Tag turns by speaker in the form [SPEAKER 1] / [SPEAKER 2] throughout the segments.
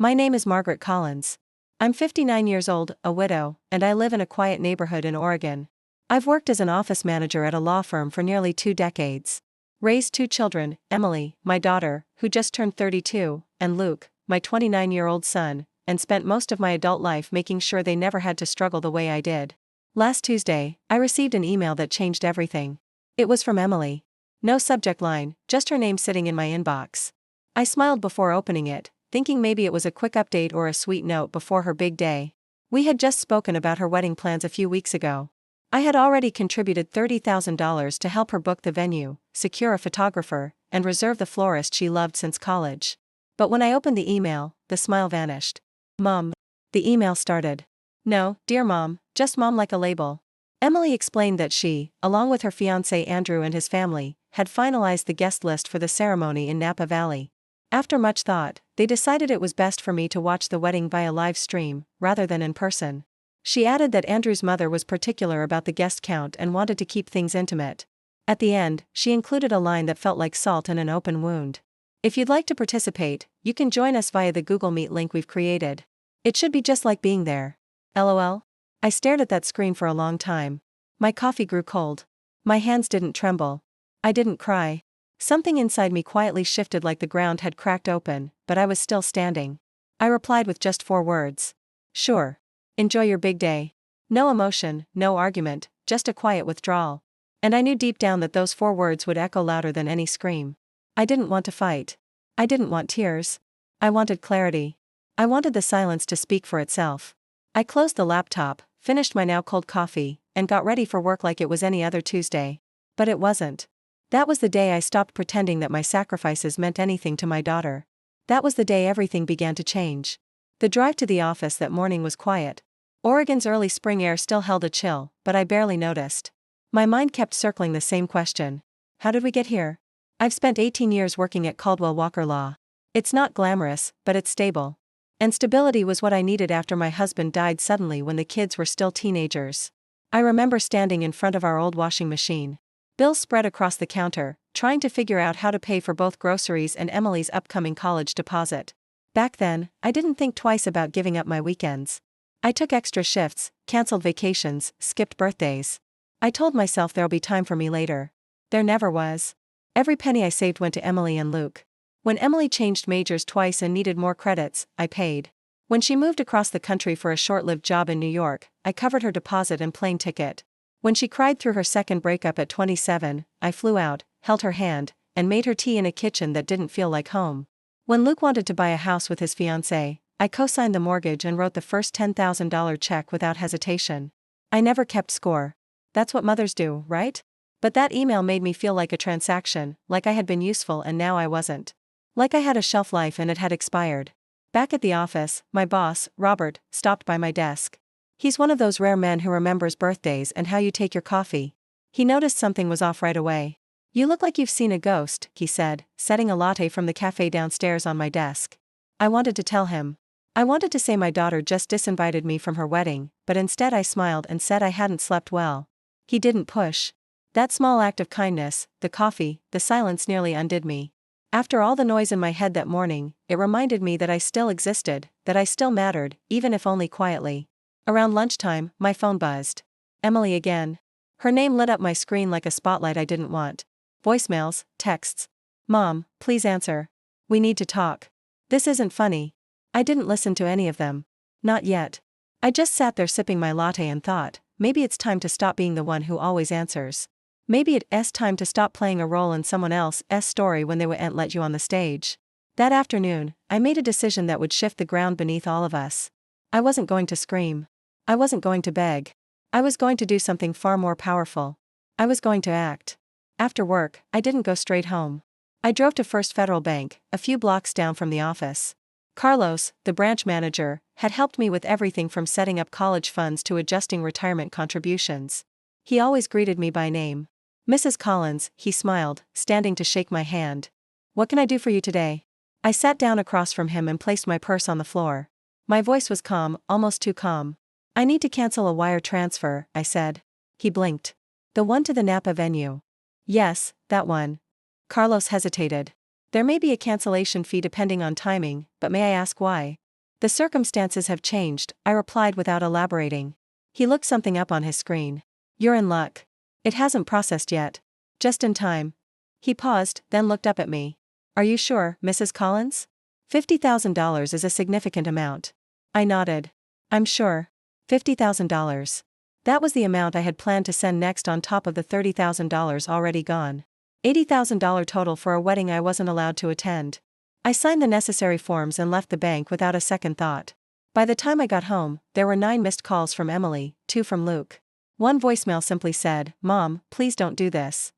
[SPEAKER 1] My name is Margaret Collins. I'm 59 years old, a widow, and I live in a quiet neighborhood in Oregon. I've worked as an office manager at a law firm for nearly 2 decades. Raised 2 children, Emily, my daughter, who just turned 32, and Luke, my 29-year-old son, and spent most of my adult life making sure they never had to struggle the way I did. Last Tuesday, I received an email that changed everything. It was from Emily. No subject line, just her name sitting in my inbox. I smiled before opening it, thinking maybe it was a quick update or a sweet note before her big day. We had just spoken about her wedding plans a few weeks ago. I had already contributed $30,000 to help her book the venue, secure a photographer, and reserve the florist she loved since college. But when I opened the email, the smile vanished. Mom. The email started. No, dear Mom, just Mom like a label. Emily explained that she, along with her fiancé Andrew and his family, had finalized the guest list for the ceremony in Napa Valley. After much thought, they decided it was best for me to watch the wedding via live stream, rather than in person. She added that Andrew's mother was particular about the guest count and wanted to keep things intimate. At the end, she included a line that felt like salt in an open wound. If you'd like to participate, you can join us via the Google Meet link we've created. It should be just like being there. LOL. I stared at that screen for a long time. My coffee grew cold. My hands didn't tremble. I didn't cry. Something inside me quietly shifted like the ground had cracked open, but I was still standing. I replied with just 4 words. Sure. Enjoy your big day. No emotion, no argument, just a quiet withdrawal. And I knew deep down that those 4 words would echo louder than any scream. I didn't want to fight. I didn't want tears. I wanted clarity. I wanted the silence to speak for itself. I closed the laptop, finished my now cold coffee, and got ready for work like it was any other Tuesday. But it wasn't. That was the day I stopped pretending that my sacrifices meant anything to my daughter. That was the day everything began to change. The drive to the office that morning was quiet. Oregon's early spring air still held a chill, but I barely noticed. My mind kept circling the same question. How did we get here? I've spent 18 years working at Caldwell Walker Law. It's not glamorous, but it's stable. And stability was what I needed after my husband died suddenly when the kids were still teenagers. I remember standing in front of our old washing machine. Bills spread across the counter, trying to figure out how to pay for both groceries and Emily's upcoming college deposit. Back then, I didn't think twice about giving up my weekends. I took extra shifts, canceled vacations, skipped birthdays. I told myself there'll be time for me later. There never was. Every penny I saved went to Emily and Luke. When Emily changed majors twice and needed more credits, I paid. When she moved across the country for a short-lived job in New York, I covered her deposit and plane ticket. When she cried through her second breakup at 27, I flew out, held her hand, and made her tea in a kitchen that didn't feel like home. When Luke wanted to buy a house with his fiancée, I co-signed the mortgage and wrote the first $10,000 check without hesitation. I never kept score. That's what mothers do, right? But that email made me feel like a transaction, like I had been useful and now I wasn't. Like I had a shelf life and it had expired. Back at the office, my boss, Robert, stopped by my desk. He's one of those rare men who remembers birthdays and how you take your coffee. He noticed something was off right away. You look like you've seen a ghost, he said, setting a latte from the cafe downstairs on my desk. I wanted to tell him. I wanted to say my daughter just disinvited me from her wedding, but instead I smiled and said I hadn't slept well. He didn't push. That small act of kindness, the coffee, the silence nearly undid me. After all the noise in my head that morning, it reminded me that I still existed, that I still mattered, even if only quietly. Around lunchtime, my phone buzzed. Emily again. Her name lit up my screen like a spotlight I didn't want. Voicemails, texts. Mom, please answer. We need to talk. This isn't funny. I didn't listen to any of them. Not yet. I just sat there sipping my latte and thought, maybe it's time to stop being the one who always answers. Maybe it's time to stop playing a role in someone else's story when they wouldn't let you on the stage. That afternoon, I made a decision that would shift the ground beneath all of us. I wasn't going to scream. I wasn't going to beg. I was going to do something far more powerful. I was going to act. After work, I didn't go straight home. I drove to First Federal Bank, a few blocks down from the office. Carlos, the branch manager, had helped me with everything from setting up college funds to adjusting retirement contributions. He always greeted me by name. Mrs. Collins, he smiled, standing to shake my hand. What can I do for you today? I sat down across from him and placed my purse on the floor. My voice was calm, almost too calm. I need to cancel a wire transfer, I said. He blinked. The one to the Napa venue. Yes, that one. Carlos hesitated. There may be a cancellation fee depending on timing, but may I ask why? The circumstances have changed, I replied without elaborating. He looked something up on his screen. You're in luck. It hasn't processed yet. Just in time. He paused, then looked up at me. Are you sure, Mrs. Collins? $50,000 is a significant amount. I nodded. I'm sure. $50,000. That was the amount I had planned to send next on top of the $30,000 already gone. $80,000 total for a wedding I wasn't allowed to attend. I signed the necessary forms and left the bank without a second thought. By the time I got home, there were 9 missed calls from Emily, 2 from Luke. One voicemail simply said, "Mom, please don't do this."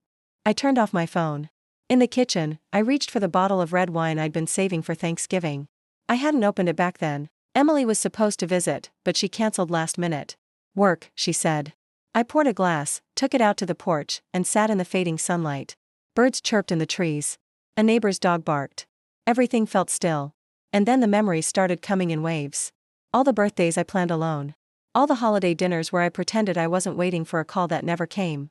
[SPEAKER 1] I turned off my phone. In the kitchen, I reached for the bottle of red wine I'd been saving for Thanksgiving. I hadn't opened it back then. Emily was supposed to visit, but she canceled last minute. Work, she said. I poured a glass, took it out to the porch, and sat in the fading sunlight. Birds chirped in the trees. A neighbor's dog barked. Everything felt still. And then the memories started coming in waves. All the birthdays I planned alone. All the holiday dinners where I pretended I wasn't waiting for a call that never came.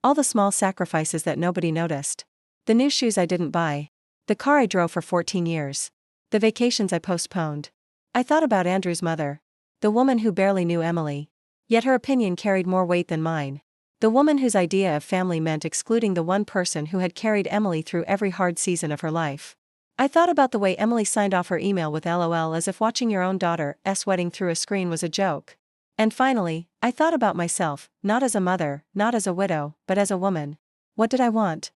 [SPEAKER 1] All the small sacrifices that nobody noticed. The new shoes I didn't buy. The car I drove for 14 years. The vacations I postponed. I thought about Andrew's mother. The woman who barely knew Emily. Yet her opinion carried more weight than mine. The woman whose idea of family meant excluding the one person who had carried Emily through every hard season of her life. I thought about the way Emily signed off her email with LOL as if watching your own daughter's wedding through a screen was a joke. And finally, I thought about myself, not as a mother, not as a widow, but as a woman. What did I want?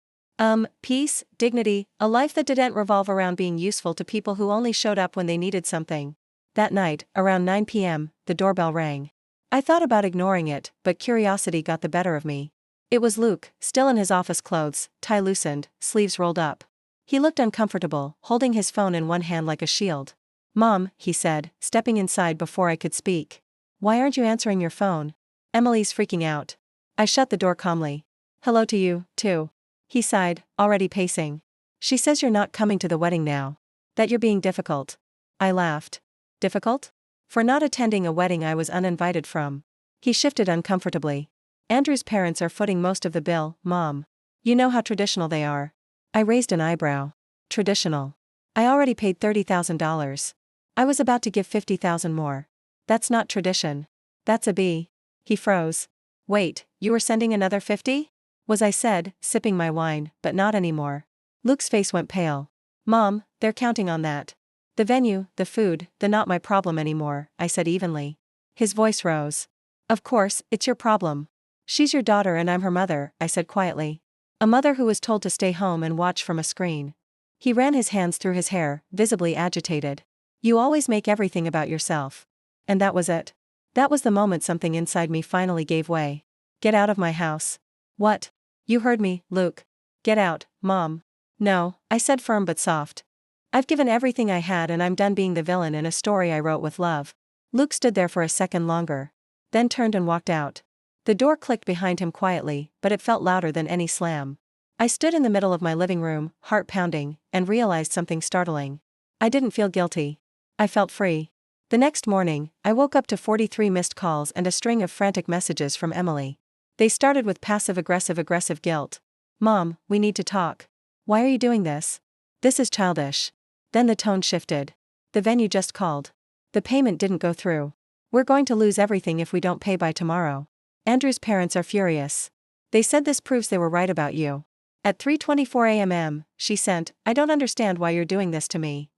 [SPEAKER 1] Peace, dignity, a life that didn't revolve around being useful to people who only showed up when they needed something. That night, around 9 p.m., the doorbell rang. I thought about ignoring it, but curiosity got the better of me. It was Luke, still in his office clothes, tie loosened, sleeves rolled up. He looked uncomfortable, holding his phone in one hand like a shield. "Mom," he said, stepping inside before I could speak. "Why aren't you answering your phone? Emily's freaking out." I shut the door calmly. "Hello to you, too." He sighed, already pacing. "She says you're not coming to the wedding now. That you're being difficult." I laughed. Difficult? For not attending a wedding I was uninvited from. He shifted uncomfortably. "Andrew's parents are footing most of the bill, Mom. You know how traditional they are." I raised an eyebrow. Traditional. I already paid $30,000. I was about to give $50,000 more. That's not tradition. That's a B. He froze. "Wait, you were sending another 50? Was I said, sipping my wine, but not anymore. Luke's face went pale. "Mom, they're counting on that. The venue, the food, the not my problem anymore," I said evenly. His voice rose. "Of course, it's your problem. She's your daughter and I'm her mother," I said quietly. A mother who was told to stay home and watch from a screen. He ran his hands through his hair, visibly agitated. "You always make everything about yourself." And that was it. That was the moment something inside me finally gave way. "Get out of my house." "What?" "You heard me, Luke. Get out, Mom." "No," I said, firm but soft. "I've given everything I had and I'm done being the villain in a story I wrote with love." Luke stood there for a second longer. Then turned and walked out. The door clicked behind him quietly, but it felt louder than any slam. I stood in the middle of my living room, heart pounding, and realized something startling. I didn't feel guilty. I felt free. The next morning, I woke up to 43 missed calls and a string of frantic messages from Emily. They started with passive-aggressive guilt. "Mom, we need to talk." "Why are you doing this? This is childish." Then the tone shifted. "The venue just called. The payment didn't go through. We're going to lose everything if we don't pay by tomorrow. Andrew's parents are furious. They said this proves they were right about you." At 3:24 a.m., she sent, "I don't understand why you're doing this to me."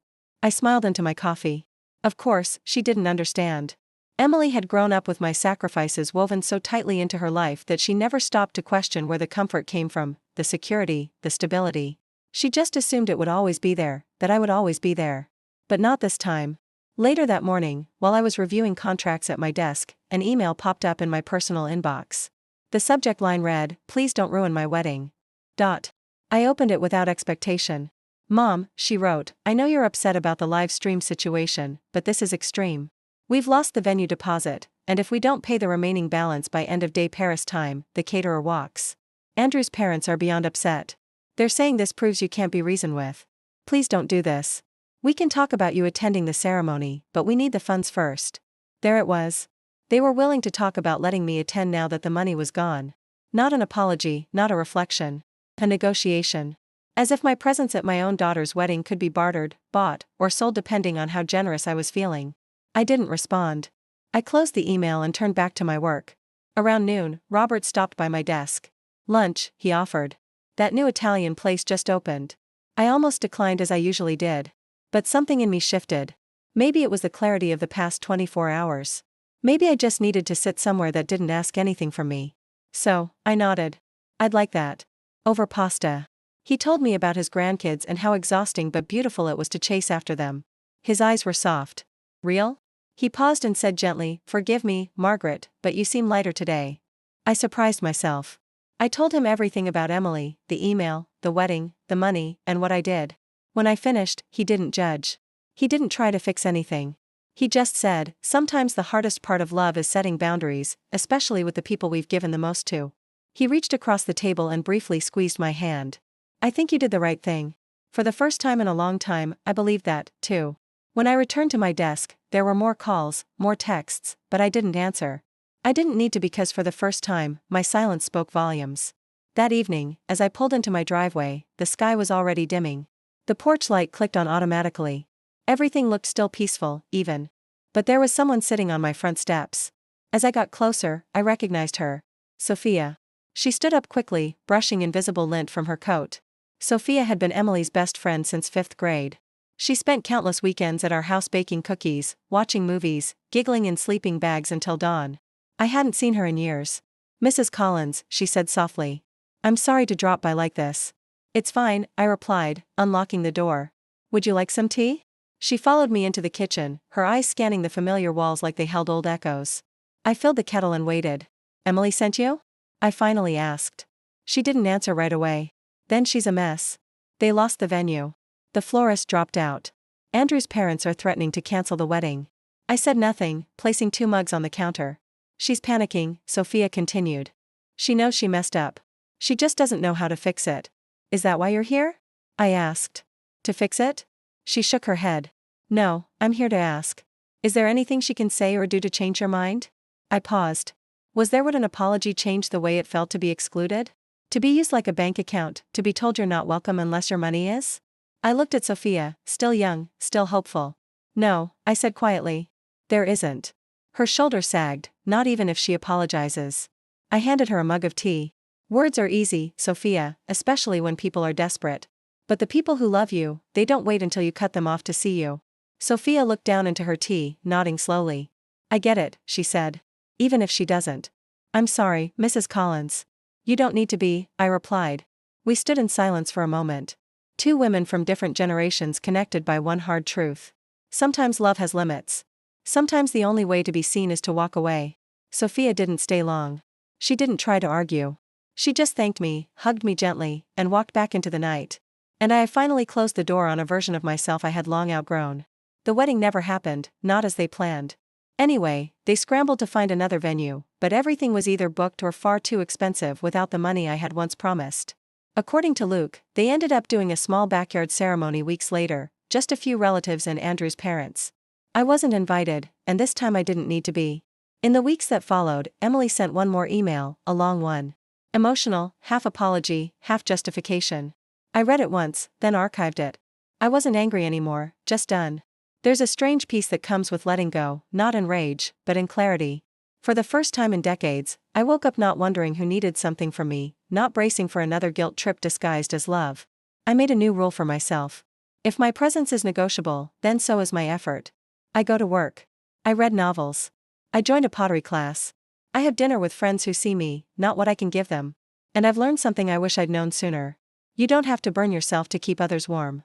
[SPEAKER 1] I smiled into my coffee. Of course, she didn't understand. Emily had grown up with my sacrifices woven so tightly into her life that she never stopped to question where the comfort came from, the security, the stability. She just assumed it would always be there, that I would always be there. But not this time. Later that morning, while I was reviewing contracts at my desk, an email popped up in my personal inbox. The subject line read, "Please don't ruin my wedding." I opened it without expectation. "Mom," she wrote, "I know you're upset about the live stream situation, but this is extreme. We've lost the venue deposit, and if we don't pay the remaining balance by end of day Paris time, the caterer walks. Andrew's parents are beyond upset. They're saying this proves you can't be reasoned with. Please don't do this. We can talk about you attending the ceremony, but we need the funds first." There it was. They were willing to talk about letting me attend now that the money was gone. Not an apology, not a reflection. A negotiation. As if my presence at my own daughter's wedding could be bartered, bought, or sold depending on how generous I was feeling. I didn't respond. I closed the email and turned back to my work. Around noon, Robert stopped by my desk. Lunch, he offered. That new Italian place just opened. I almost declined as I usually did. But something in me shifted. Maybe it was the clarity of the past 24 hours. Maybe I just needed to sit somewhere that didn't ask anything from me. So, I nodded. I'd like that. Over pasta. He told me about his grandkids and how exhausting but beautiful it was to chase after them. His eyes were soft. Real? He paused and said gently, "Forgive me, Margaret, but you seem lighter today." I surprised myself. I told him everything about Emily, the email, the wedding, the money, and what I did. When I finished, he didn't judge. He didn't try to fix anything. He just said, "Sometimes the hardest part of love is setting boundaries, especially with the people we've given the most to." He reached across the table and briefly squeezed my hand. "I think you did the right thing." For the first time in a long time, I believed that, too. When I returned to my desk, there were more calls, more texts, but I didn't answer. I didn't need to because for the first time, my silence spoke volumes. That evening, as I pulled into my driveway, the sky was already dimming. The porch light clicked on automatically. Everything looked still peaceful, even. But there was someone sitting on my front steps. As I got closer, I recognized her. Sophia. She stood up quickly, brushing invisible lint from her coat. Sophia had been Emily's best friend since 5th grade. She spent countless weekends at our house baking cookies, watching movies, giggling in sleeping bags until dawn. I hadn't seen her in years. "Mrs. Collins," she said softly. "I'm sorry to drop by like this." "It's fine," I replied, unlocking the door. "Would you like some tea?" She followed me into the kitchen, her eyes scanning the familiar walls like they held old echoes. I filled the kettle and waited. "Emily sent you?" I finally asked. She didn't answer right away. "Then she's a mess. They lost the venue. The florist dropped out. Andrew's parents are threatening to cancel the wedding." I said nothing, placing 2 mugs on the counter. "She's panicking," Sophia continued. "She knows she messed up. She just doesn't know how to fix it." "Is that why you're here?" I asked. "To fix it?" She shook her head. "No, I'm here to ask. Is there anything she can say or do to change your mind?" I paused. Was there would an apology change the way it felt to be excluded? To be used like a bank account, to be told you're not welcome unless your money is? I looked at Sophia, still young, still hopeful. "No," I said quietly. "There isn't." Her shoulder sagged, "Not even if she apologizes." I handed her a mug of tea. "Words are easy, Sophia, especially when people are desperate. But the people who love you, they don't wait until you cut them off to see you." Sophia looked down into her tea, nodding slowly. "I get it," she said. "Even if she doesn't." "I'm sorry, Mrs. Collins." "You don't need to be," I replied. We stood in silence for a moment. 2 women from different generations connected by one hard truth. Sometimes love has limits. Sometimes the only way to be seen is to walk away. Sophia didn't stay long. She didn't try to argue. She just thanked me, hugged me gently, and walked back into the night. And I finally closed the door on a version of myself I had long outgrown. The wedding never happened, not as they planned. Anyway, they scrambled to find another venue, but everything was either booked or far too expensive without the money I had once promised. According to Luke, they ended up doing a small backyard ceremony weeks later, just a few relatives and Andrew's parents. I wasn't invited, and this time I didn't need to be. In the weeks that followed, Emily sent one more email, a long one. Emotional, half apology, half justification. I read it once, then archived it. I wasn't angry anymore, just done. There's a strange peace that comes with letting go, not in rage, but in clarity. For the first time in decades, I woke up not wondering who needed something from me, not bracing for another guilt trip disguised as love. I made a new rule for myself. If my presence is negotiable, then so is my effort. I go to work. I read novels. I joined a pottery class. I have dinner with friends who see me, not what I can give them. And I've learned something I wish I'd known sooner. You don't have to burn yourself to keep others warm.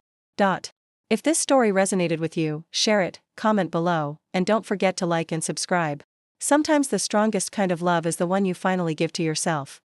[SPEAKER 1] If this story resonated with you, share it, comment below, and don't forget to like and subscribe. Sometimes the strongest kind of love is the one you finally give to yourself.